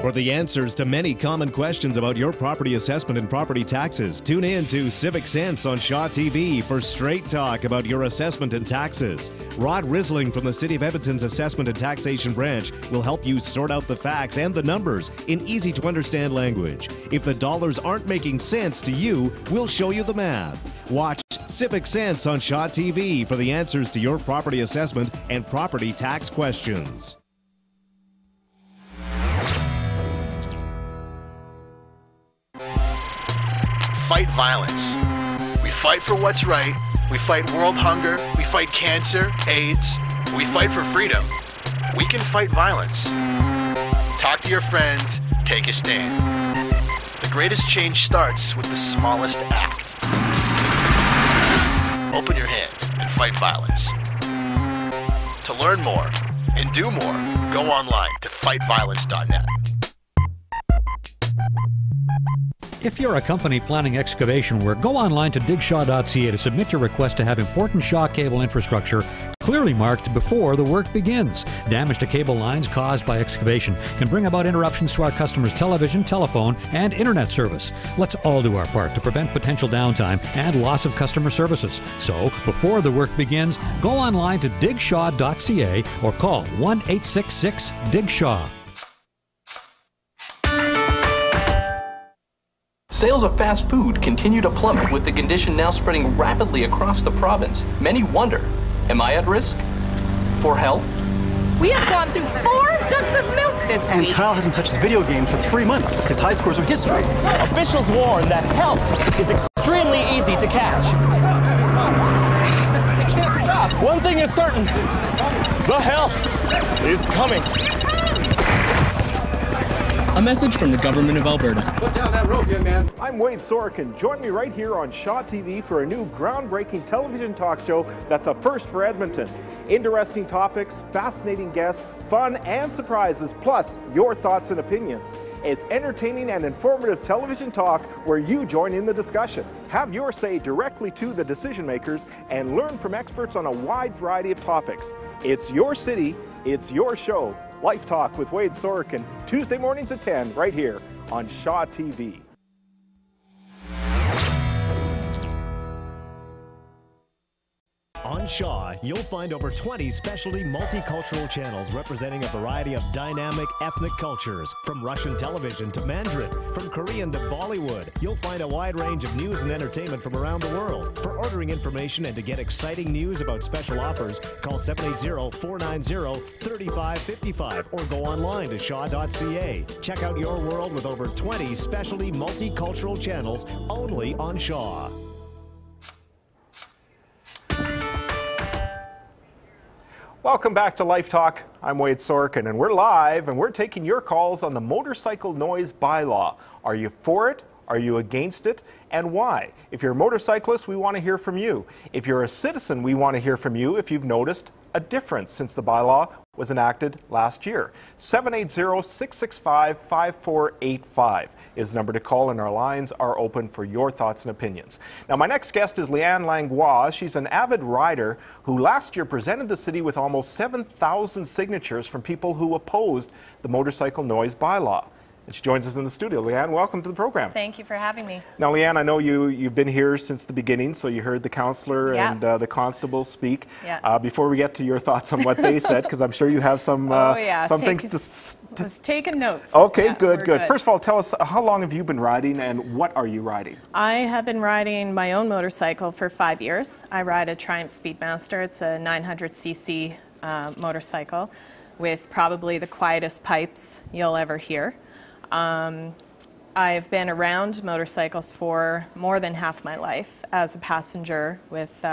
For the answers to many common questions about your property assessment and property taxes, tune in to Civic Sense on Shaw TV for straight talk about your assessment and taxes. Rod Risling from the City of Edmonton's Assessment and Taxation Branch will help you sort out the facts and the numbers in easy-to-understand language. If the dollars aren't making sense to you, we'll show you the math. Watch Civic Sense on Shaw TV for the answers to your property assessment and property tax questions. Fight violence. We fight for what's right. We fight world hunger. We fight cancer, AIDS. We fight for freedom. We can fight violence. Talk to your friends. Take a stand. The greatest change starts with the smallest act. Open your hand and fight violence. To learn more and do more, Go online to fightviolence.net. If you're a company planning excavation work, go online to digshaw.ca to submit your request to have important Shaw cable infrastructure clearly marked before the work begins. Damage to cable lines caused by excavation can bring about interruptions to our customers' television, telephone, and internet service. Let's all do our part to prevent potential downtime and loss of customer services. So, before the work begins, go online to digshaw.ca or call 1-866-DIG-SHAW. Sales of fast food continue to plummet, with the condition now spreading rapidly across the province. Many wonder, am I at risk for health? We have gone through 4 jugs of milk this week. And Kyle hasn't touched his video game for 3 months. His high scores are history. Officials warn that health is extremely easy to catch. I can't stop. One thing is certain, the health is coming. A message from the government of Alberta. Put down that rope, young man. I'm Wade Sorochan. Join me right here on Shaw TV for a new groundbreaking television talk show that's a first for Edmonton. Interesting topics, fascinating guests, fun and surprises, plus your thoughts and opinions. It's entertaining and informative television talk where you join in the discussion. Have your say directly to the decision makers and learn from experts on a wide variety of topics. It's your city, it's your show. Life Talk with Wade Sorochan, Tuesday mornings at 10, right here on Shaw TV. On Shaw, you'll find over 20 specialty multicultural channels representing a variety of dynamic ethnic cultures. From Russian television to Mandarin, from Korean to Bollywood, you'll find a wide range of news and entertainment from around the world. For ordering information and to get exciting news about special offers, call 780-490-3555 or go online to shaw.ca. Check out your world with over 20 specialty multicultural channels only on Shaw. Welcome back to Life Talk. I'm Wade Sorochan, and we're live, and we're taking your calls on the motorcycle noise bylaw. Are you for it? Are you against it? And why? If you're a motorcyclist, we want to hear from you. If you're a citizen, we want to hear from you if you've noticed a difference since the bylaw was enacted last year. 780-665-5485 is the number to call, and our lines are open for your thoughts and opinions. Now, my next guest is Liane Langlois. She's an avid rider who last year presented the city with almost 7,000 signatures from people who opposed the motorcycle noise bylaw. And she joins us in the studio. Liane, welcome to the program. Thank you for having me. Now, Liane, I know you've been here since the beginning, so you heard the councillor and the constable speak. Yeah. Before we get to your thoughts on what they said, because I'm sure you have some things to... Was taking notes. Okay, yeah, good. First of all, tell us, how long have you been riding and what are you riding? I have been riding my own motorcycle for 5 years. I ride a Triumph Speedmaster. It's a 900cc motorcycle with probably the quietest pipes you'll ever hear. I've been around motorcycles for more than half my life as a passenger with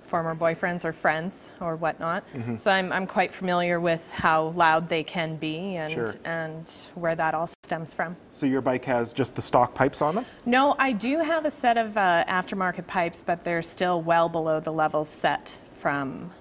former boyfriends or friends or whatnot. Mm-hmm. So I'm quite familiar with how loud they can be and where that all stems from. So your bike has just the stock pipes on them? No, I do have a set of aftermarket pipes, but they're still well below the levels set from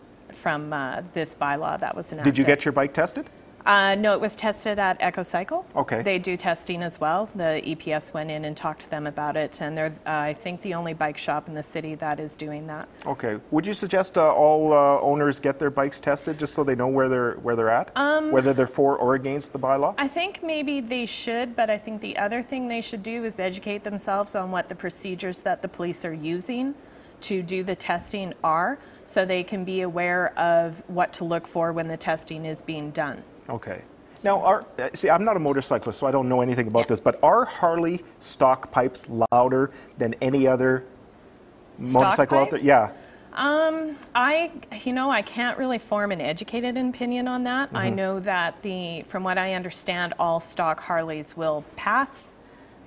this bylaw that was enacted. Did you get your bike tested? No, it was tested at EcoCycle. Okay. They do testing as well. The EPS went in and talked to them about it, and they're, I think, the only bike shop in the city that is doing that. Okay. Would you suggest all owners get their bikes tested just so they know where they're at? Whether they're for or against the bylaw? I think maybe they should, but I think the other thing they should do is educate themselves on what the procedures that the police are using to do the testing are, so they can be aware of what to look for when the testing is being done. Okay. Now, see, I'm not a motorcyclist, so I don't know anything about this, but are Harley stock pipes louder than any other motorcycle out there? Yeah. I can't really form an educated opinion on that. Mm-hmm. I know that from what I understand, all stock Harleys will pass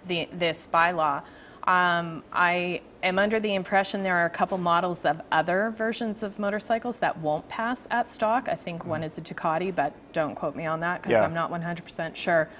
this bylaw. I am under the impression there are a couple models of other versions of motorcycles that won't pass at stock. I think one is a Ducati, but don't quote me on that because I'm not 100% sure.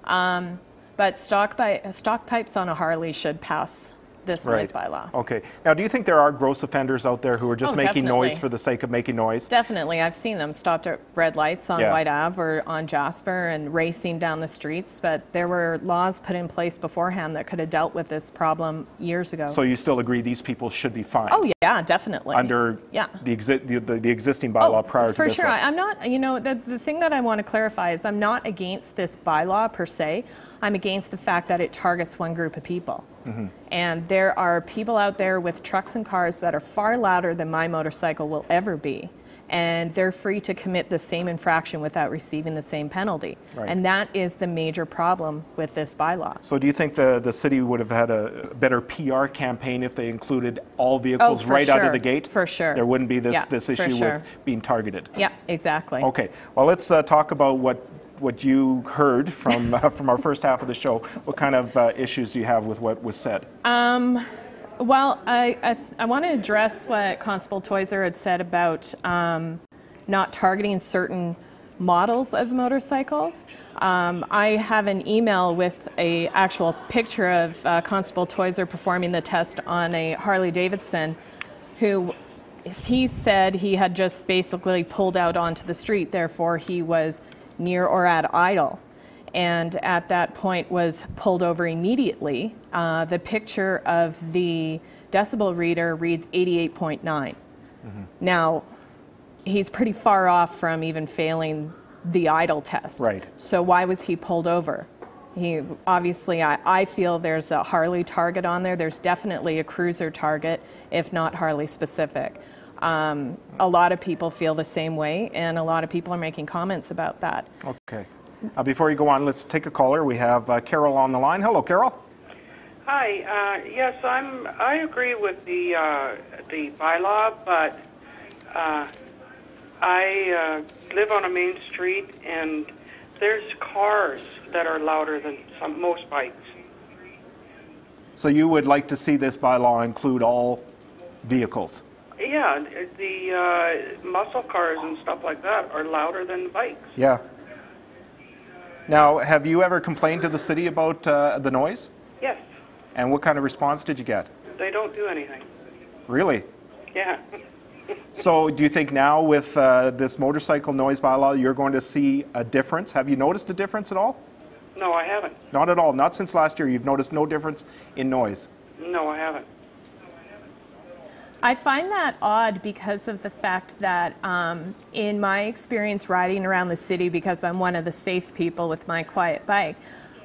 But stock pipes on a Harley should pass noise bylaw. Okay. Now, do you think there are gross offenders out there who are just making noise for the sake of making noise? Definitely. I've seen them stopped at red lights on White Ave or on Jasper and racing down the streets, but there were laws put in place beforehand that could have dealt with this problem years ago. So you still agree these people should be fined? Oh, yeah, definitely. Under the existing bylaw prior to this? For sure. I'm not, you know, the thing that I want to clarify is I'm not against this bylaw per se. I'm against the fact that it targets one group of people. And there are people out there with trucks and cars that are far louder than my motorcycle will ever be. And they're free to commit the same infraction without receiving the same penalty. And that is the major problem with this bylaw. So do you think the city would have had a better PR campaign if they included all vehicles out of the gate? For sure. There wouldn't be this issue with being targeted. Yeah, exactly. Okay. Well, let's talk about what you heard from our first half of the show. What kind of issues do you have with what was said? Well, I want to address what Constable Theuser had said about not targeting certain models of motorcycles. I have an email with an actual picture of Constable Theuser performing the test on a Harley Davidson, who he said he had just basically pulled out onto the street, therefore he was near or at idle, and at that point was pulled over immediately. The picture of the decibel reader reads 88.9. Now, he's pretty far off from even failing the idle test. So why was he pulled over? He obviously, I feel there's a Harley target on there. There's definitely a cruiser target, if not Harley specific. A lot of people feel the same way, and a lot of people are making comments about that. Okay. Before you go on, let's take a caller. We have Carol on the line. Hello, Carol. Hi. Yes, I agree with the bylaw, but I live on a main street, and there's cars that are louder than most bikes. So you would like to see this bylaw include all vehicles? Yeah, the muscle cars and stuff like that are louder than bikes. Yeah. Now, have you ever complained to the city about the noise? Yes. And what kind of response did you get? They don't do anything. Really? Yeah. So do you think now with this motorcycle noise bylaw you're going to see a difference? Have you noticed a difference at all? No, I haven't. Not at all. Not since last year. You've noticed no difference in noise? No, I haven't. I find that odd because of the fact that in my experience riding around the city, because I'm one of the safe people with my quiet bike,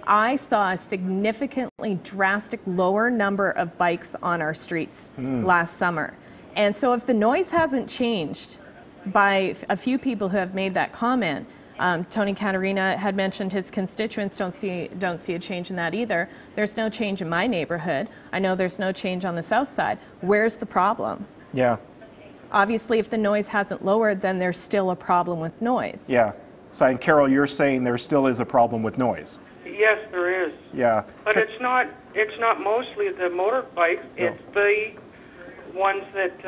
I saw a significantly drastic lower number of bikes on our streets last summer. And so if the noise hasn't changed by a few people who have made that comment, Tony Caterina had mentioned his constituents don't see a change in that either. There's no change in my neighborhood. I know there's no change on the south side. Where's the problem? Yeah. Obviously, if the noise hasn't lowered, then there's still a problem with noise. Yeah. So, and Carol, you're saying there still is a problem with noise? Yes, there is. Yeah. But it's not mostly the motorbikes. No. It's the ones that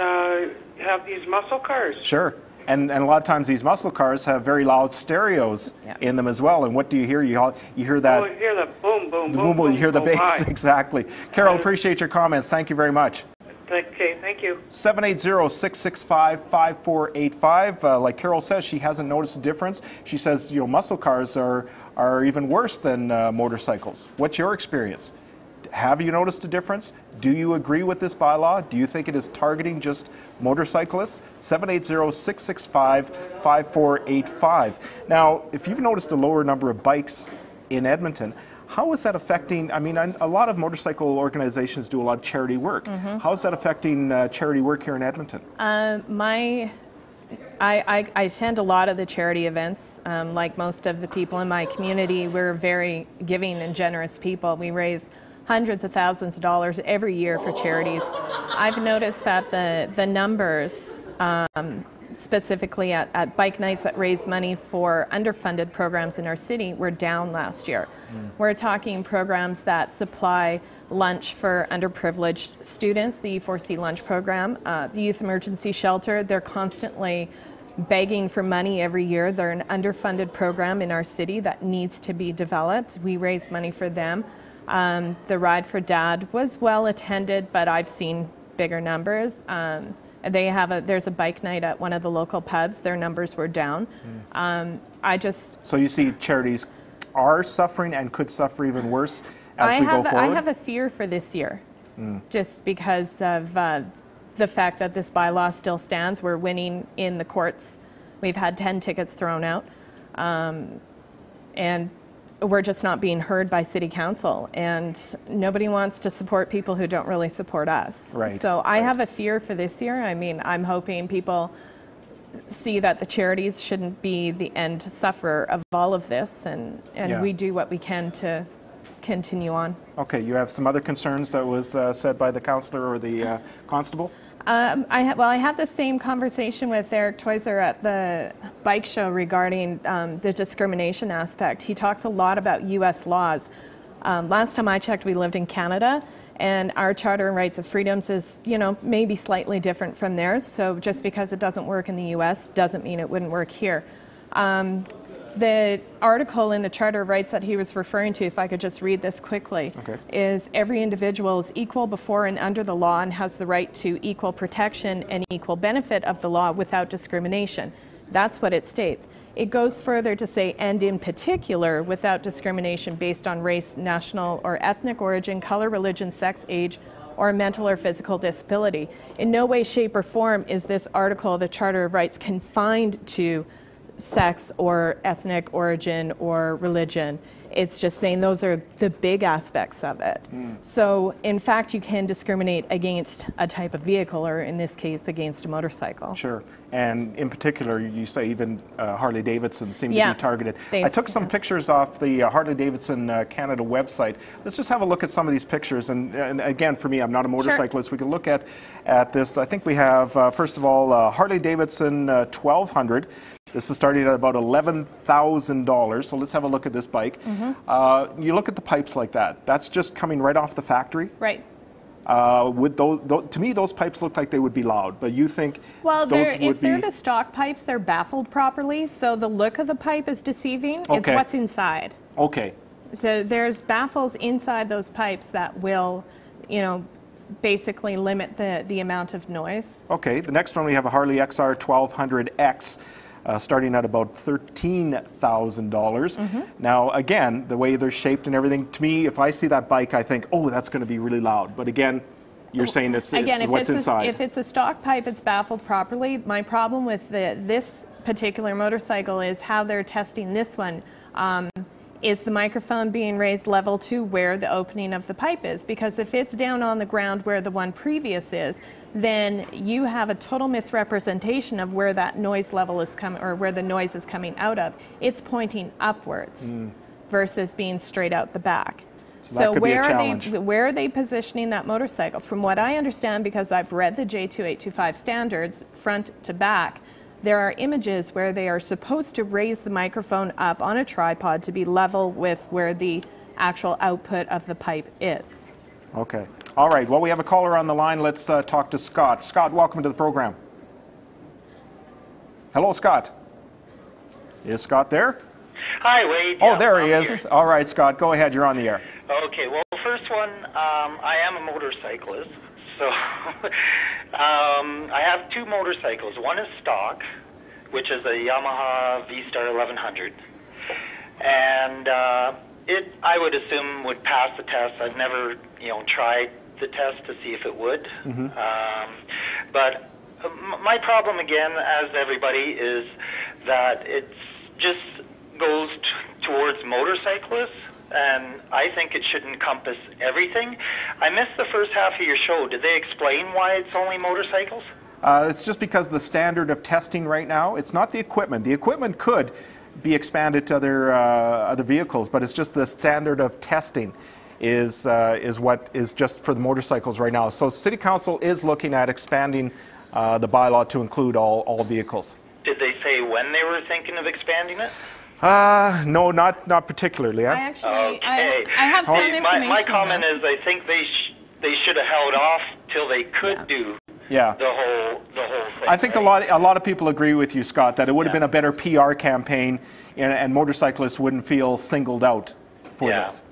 have these muscle cars. Sure. And a lot of times these muscle cars have very loud stereos in them as well. And what do you hear? You hear that? Oh, you hear the boom, boom, boom, boom. You hear the bass, high. Exactly. Carol, appreciate your comments. Thank you very much. Okay, thank you. 780-665-5485. Like Carol says, she hasn't noticed a difference. She says, muscle cars are even worse than motorcycles. What's your experience? Have you noticed a difference? Do you agree with this bylaw? Do you think it is targeting just motorcyclists? 780-665-5485. Now, if you've noticed a lower number of bikes in Edmonton, how is that affecting, I mean, a lot of motorcycle organizations do a lot of charity work. How is that affecting charity work here in Edmonton? I attend a lot of the charity events. Like most of the people in my community, we're very giving and generous people. We raise hundreds of thousands of dollars every year for charities. I've noticed that the numbers, specifically at bike nights that raise money for underfunded programs in our city, were down last year. We're talking programs that supply lunch for underprivileged students, the E4C lunch program, the Youth Emergency Shelter. They're constantly begging for money every year. They're an underfunded program in our city that needs to be developed. We raise money for them. The Ride for Dad was well attended, but I've seen bigger numbers. There's a bike night at one of the local pubs. Their numbers were down. So you see charities are suffering and could suffer even worse as we go forward? I have a fear for this year, just because of the fact that this bylaw still stands. We're winning in the courts. We've had 10 tickets thrown out, and we're just not being heard by City Council, and nobody wants to support people who don't really support us. Right. So I have a fear for this year. I mean, I'm hoping people see that the charities shouldn't be the end sufferer of all of this, and we do what we can to continue on. Okay, you have some other concerns that was said by the councillor or the constable? I had the same conversation with Eric Theuser at the bike show regarding the discrimination aspect. He talks a lot about U.S. laws. Last time I checked, we lived in Canada, and our Charter of Rights of Freedoms is, maybe slightly different from theirs. So just because it doesn't work in the U.S. doesn't mean it wouldn't work here. The article in the Charter of Rights that he was referring to, if I could just read this quickly, is every individual is equal before and under the law and has the right to equal protection and equal benefit of the law without discrimination. That's what it states. It goes further to say, and in particular, without discrimination based on race, national or ethnic origin, color, religion, sex, age, or mental or physical disability. In no way, shape, or form is this article, the Charter of Rights, confined to sex or ethnic origin or religion. It's just saying those are the big aspects of it. So in fact, you can discriminate against a type of vehicle, or in this case, against a motorcycle. Sure. And in particular, you say even Harley-Davidson seem to be targeted. I took some pictures off the Harley-Davidson Canada website. Let's just have a look at some of these pictures. And again, for me, I'm not a motorcyclist. We can look at this. I think we have, first of all, Harley-Davidson 1200. This is starting at about $11,000. So let's have a look at this bike. You look at the pipes like that. That's just coming right off the factory. Right. Would those, to me, those pipes look like they would be loud, but you think if they're the stock pipes, they're baffled properly, so the look of the pipe is deceiving. It's what's inside. Okay. So there's baffles inside those pipes that will, basically limit the amount of noise. Okay. The next one, we have a Harley XR 1200X. Starting at about $13,000. Now, again, the way they're shaped and everything, to me, if I see that bike, I think, oh, that's going to be really loud. But again, you're saying it's what's inside. If it's a stock pipe, it's baffled properly. My problem with this particular motorcycle is how they're testing this one. Is the microphone being raised level to where the opening of the pipe is? Because if it's down on the ground where the one previous is, then you have a total misrepresentation of where that noise level is coming, or where the noise is coming out of. It's pointing upwards versus being straight out the back. So where are they positioning that motorcycle? From what I understand, because I've read the J2825 standards front to back, there are images where they are supposed to raise the microphone up on a tripod to be level with where the actual output of the pipe is. Okay. All right. Well, we have a caller on the line. Let's talk to Scott. Scott, welcome to the program. Hello, Scott. Is Scott there? Hi, Wade. Oh, there he is. All right, Scott. Go ahead. You're on the air. Okay. Well, first one, I am a motorcyclist. So I have two motorcycles. One is stock, which is a Yamaha V-Star 1100. And I would assume would pass the test. I've never, tried the test to see if it would. But my problem, again, as everybody, is that it just goes towards motorcyclists, and I think it should encompass everything. I missed the first half of your show. Did they explain why it's only motorcycles? It's just because the standard of testing right now, it's not the equipment. The equipment could be expanded to other vehicles, but it's just the standard of testing is what is just for the motorcycles right now. So City Council is looking at expanding the bylaw to include all vehicles. Did they say when they were thinking of expanding it? No, not particularly. I actually, I have some information. My comment is I think they should have held off till they could do the whole thing. I think a lot of people agree with you, Scott, that it would have been a better PR campaign, and motorcyclists wouldn't feel singled out for this.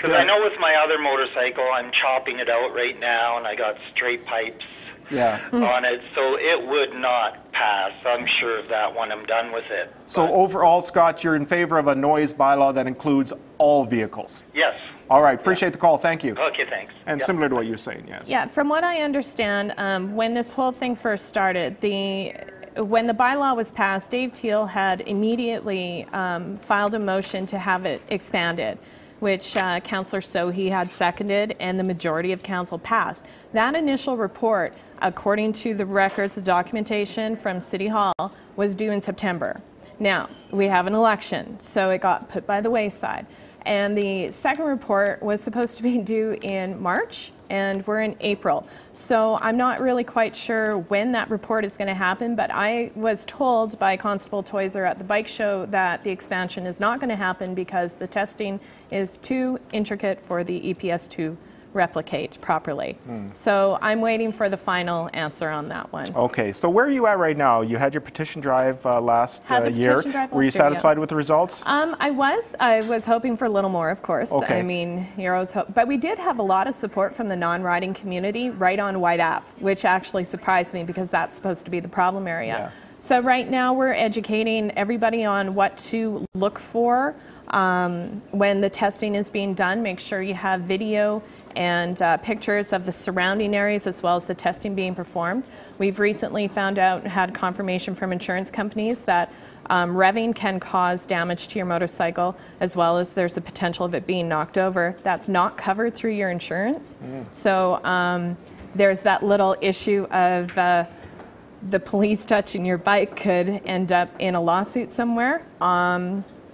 Because I know with my other motorcycle, I'm chopping it out right now, and I got straight pipes on it, so it would not pass. I'm sure of that when I'm done with it. So overall, Scott, you're in favor of a noise bylaw that includes all vehicles? Yes. All right, appreciate the call. Thank you. Okay, thanks. And similar to what you're saying, yes. Yeah, from what I understand, when this whole thing first started, when the bylaw was passed, Dave Teal had immediately filed a motion to have it expanded, which Councillor Sohi had seconded, and the majority of council passed. That initial report, according to the records, the documentation from City Hall, was due in September. Now, we have an election, so it got put by the wayside. And the second report was supposed to be due in March, and we're in April. So I'm not really quite sure when that report is going to happen, but I was told by Constable Theuser at the bike show that the expansion is not going to happen because the testing is too intricate for the EPS to replicate properly. So I'm waiting for the final answer on that one. Okay, so where are you at right now? You had your petition drive last year. Were you satisfied with the results? I was hoping for a little more, of course. Okay. I mean, you're always but we did have a lot of support from the non-riding community right on White Ave, which actually surprised me because that's supposed to be the problem area. Yeah. So right now we're educating everybody on what to look for when the testing is being done. Make sure you have video and pictures of the surrounding areas as well as the testing being performed. We've recently found out, had confirmation from insurance companies that revving can cause damage to your motorcycle, as well as there's a potential of it being knocked over. That's not covered through your insurance. So there's that little issue of the police touching your bike could end up in a lawsuit somewhere.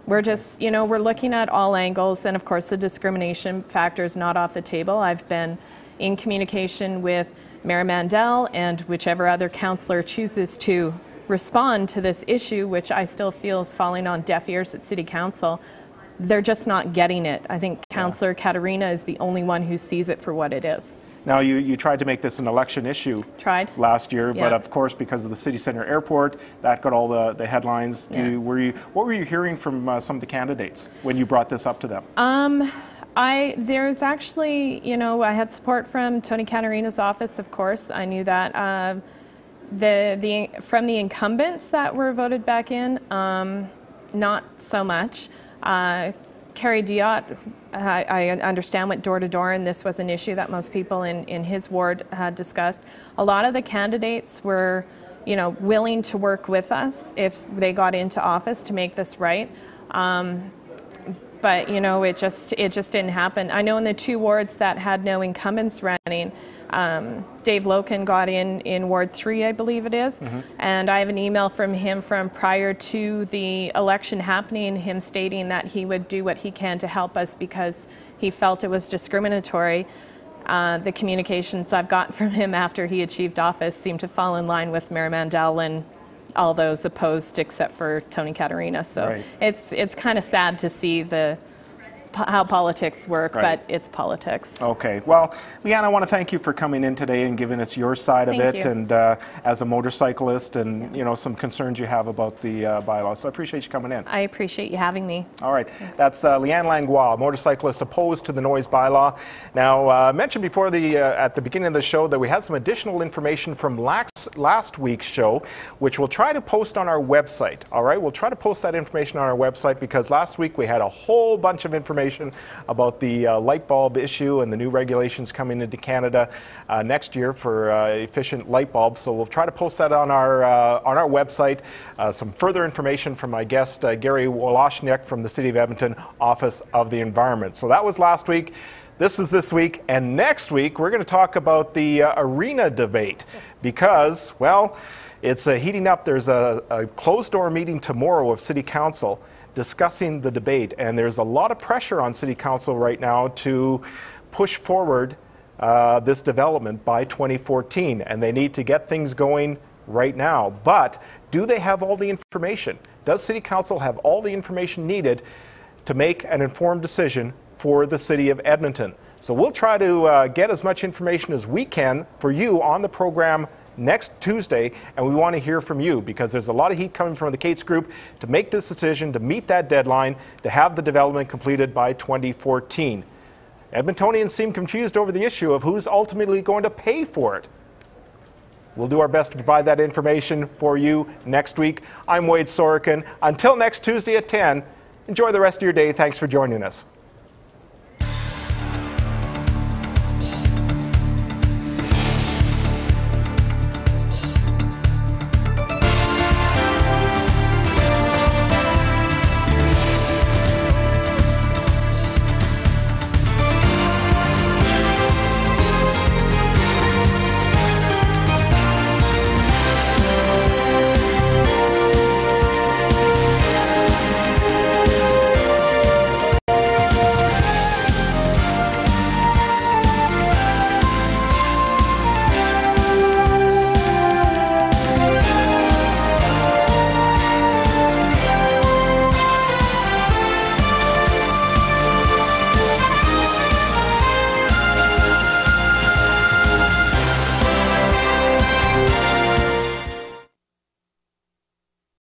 We're just, we're looking at all angles, and of course the discrimination factor is not off the table. I've been in communication with Mayor Mandel and whichever other councillor chooses to respond to this issue, which I still feel is falling on deaf ears at City Council. They're just not getting it. I think Councillor Caterina is the only one who sees it for what it is. Now, you tried to make this an election issue last year, but of course, because of the city centre airport, that got all the headlines. What were you hearing from some of the candidates when you brought this up to them? There's actually, I had support from Tony Caterina's office, of course. I knew that. From the incumbents that were voted back in, not so much. Kerry Diot, I understand, went door to door, and this was an issue that most people in his ward had discussed. A lot of the candidates were, willing to work with us if they got into office to make this right. But it just didn't happen. I know in the two wards that had no incumbents running, Dave Loken got in Ward 3, I believe it is, and I have an email from him from prior to the election happening, him stating that he would do what he can to help us because he felt it was discriminatory. The communications I've gotten from him after he achieved office seem to fall in line with Mayor Mandel and all those opposed except for Tony Caterina. So it's kind of sad to see how politics work, but it's politics. Okay. Well, Liane, I want to thank you for coming in today and giving us your side of it, and as a motorcyclist, and some concerns you have about the bylaw. So I appreciate you coming in. I appreciate you having me. All right. Thanks. That's Liane Langlois, motorcyclist opposed to the noise bylaw. Now, I mentioned before at the beginning of the show that we had some additional information from last week's show, which we'll try to post on our website. All right. We'll try to post that information on our website because last week we had a whole bunch of information about the light bulb issue and the new regulations coming into Canada next year for efficient light bulbs. So we'll try to post that on our website. Some further information from my guest Gary Woloshnik from the City of Edmonton Office of the Environment. So that was last week. This is this week, and next week we're going to talk about the arena debate because, well, it's heating up. There's a closed-door meeting tomorrow of City Council discussing the debate, and there's a lot of pressure on City Council right now to push forward this development by 2014, and they need to get things going right now. But do they have all the information? Does City Council have all the information needed to make an informed decision for the City of Edmonton? So we'll try to get as much information as we can for you on the program next Tuesday, and we want to hear from you because there's a lot of heat coming from the Cates Group to make this decision, to meet that deadline, to have the development completed by 2014. Edmontonians seem confused over the issue of who's ultimately going to pay for it. We'll do our best to provide that information for you next week. I'm Wade Sorochan. Until next Tuesday at 10, enjoy the rest of your day. Thanks for joining us.